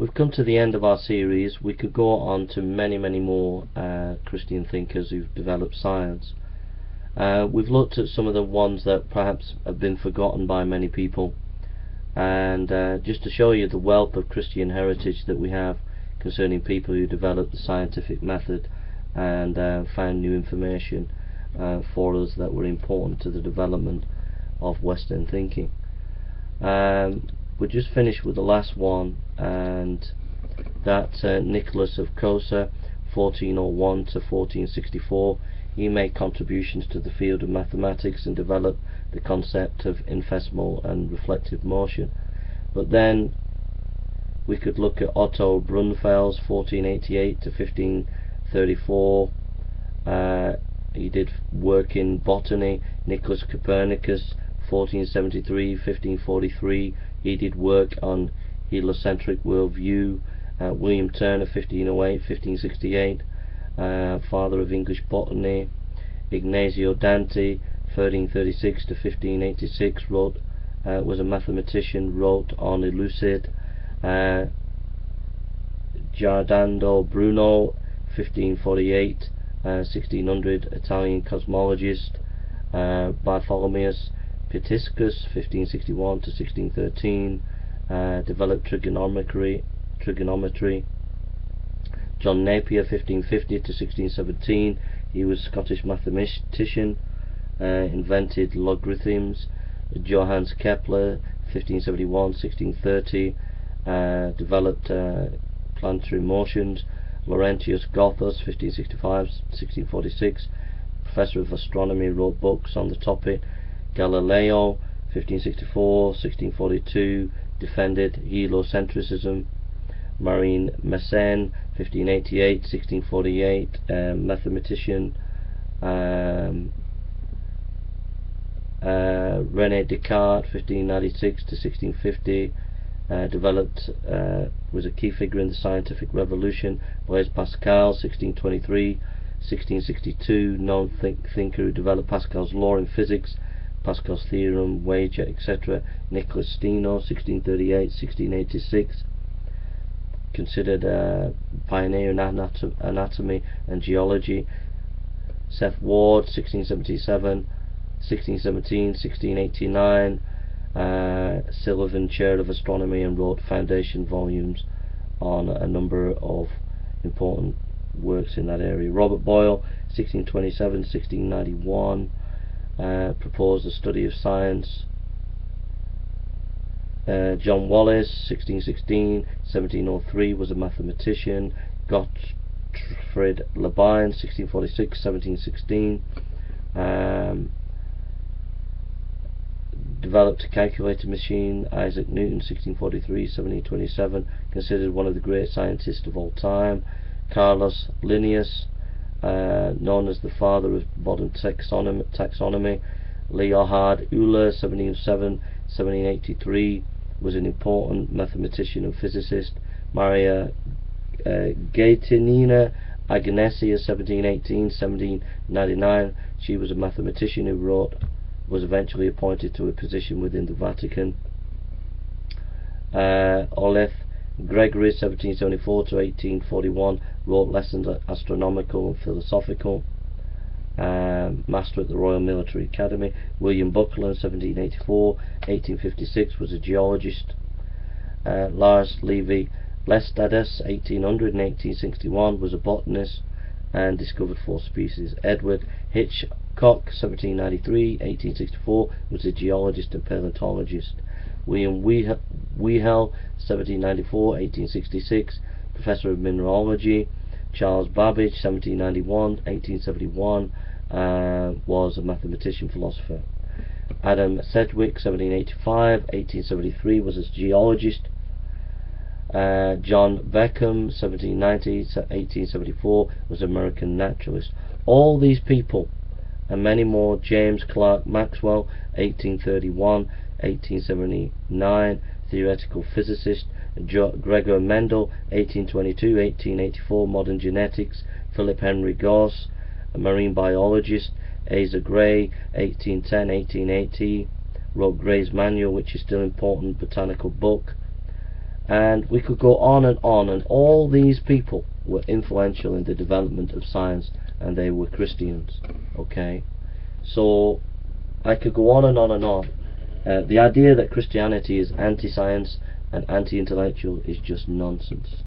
we've come to the end of our series. We could go on to many more Christian thinkers who've developed science. We've looked at some of the ones that perhaps have been forgotten by many people, and just to show you the wealth of Christian heritage that we have concerning people who developed the scientific method and found new information for us that were important to the development of Western thinking. We just finished with the last one, and that's Nicholas of Cosa, 1401 to 1464. He made contributions to the field of mathematics and developed the concept of infinitesimal and reflective motion. But then we could look at Otto Brunfels, 1488 to 1534. He did work in botany. Nicholas Copernicus, 1473 1543. He did work on heliocentric worldview. William Turner, 1508 1568. Father of English botany. Ignazio Dante, 1336 to 1586, was a mathematician, wrote on Elucid. Giordano Bruno, 1548 1600, Italian cosmologist. Bartholomeus Pitiscus, 1561 to 1613, developed trigonometry. John Napier, 1550 to 1617, he was a Scottish mathematician, invented logarithms. Johannes Kepler, 1571 1630, developed planetary motions. Laurentius Gothus, 1565 1646, professor of astronomy, wrote books on the topic. Galileo, 1564 1642, defended heliocentrism. Marine Mersenne, 1588 1648, mathematician. René Descartes, 1596 to 1650, was a key figure in the scientific revolution. Blaise Pascal, 1623 1662, known thinker who developed Pascal's law in physics, Pascal's theorem, wager, etc. Nicolas Steno, 1638 1686, considered a pioneer in anatomy and geology. Seth Ward, 1677 1617 1689, Sullivan Chair of Astronomy, and wrote foundation volumes on a number of important works in that area. Robert Boyle, 1627 1691, proposed the study of science. John Wallis, 1616 1703, was a mathematician. Gottfried Leibniz, 1646 1716, developed a calculator machine. Isaac Newton, 1643 1727, considered one of the great scientists of all time. Carlos Linnaeus, known as the father of modern taxonomy. Leonhard Euler, 1707 1783, was an important mathematician and physicist. Maria Gaetanina Agnesia, 1718 1799, she was a mathematician who was eventually appointed to a position within the Vatican. Oleg Gregory, 1774 to 1841, wrote lessons astronomical and philosophical. Master at the Royal Military Academy. William Buckland, 1784 1856, was a geologist. Lars Levi Lestadius, 1800 and 1861, was a botanist and discovered 4 species. Edward Hitchcock, 1793 1864, was a geologist and paleontologist. William Whewell, 1794 1866, professor of mineralogy. Charles Babbage, 1791 1871, was a mathematician philosopher. Adam Sedgwick, 1785 1873, was a geologist. John Beckham, 1790 1874, was an American naturalist. All these people and many more. James Clerk Maxwell, 1831 1879, theoretical physicist. Gregor Mendel, 1822 1884, modern genetics. Philip Henry Gauss, a marine biologist. Asa Gray, 1810 1880, wrote Gray's Manual, which is still an important botanical book. and we could go on, and all these people were influential in the development of science, and they were Christians. Okay, so I could go on and on and on. The idea that Christianity is anti-science and anti-intellectual is just nonsense.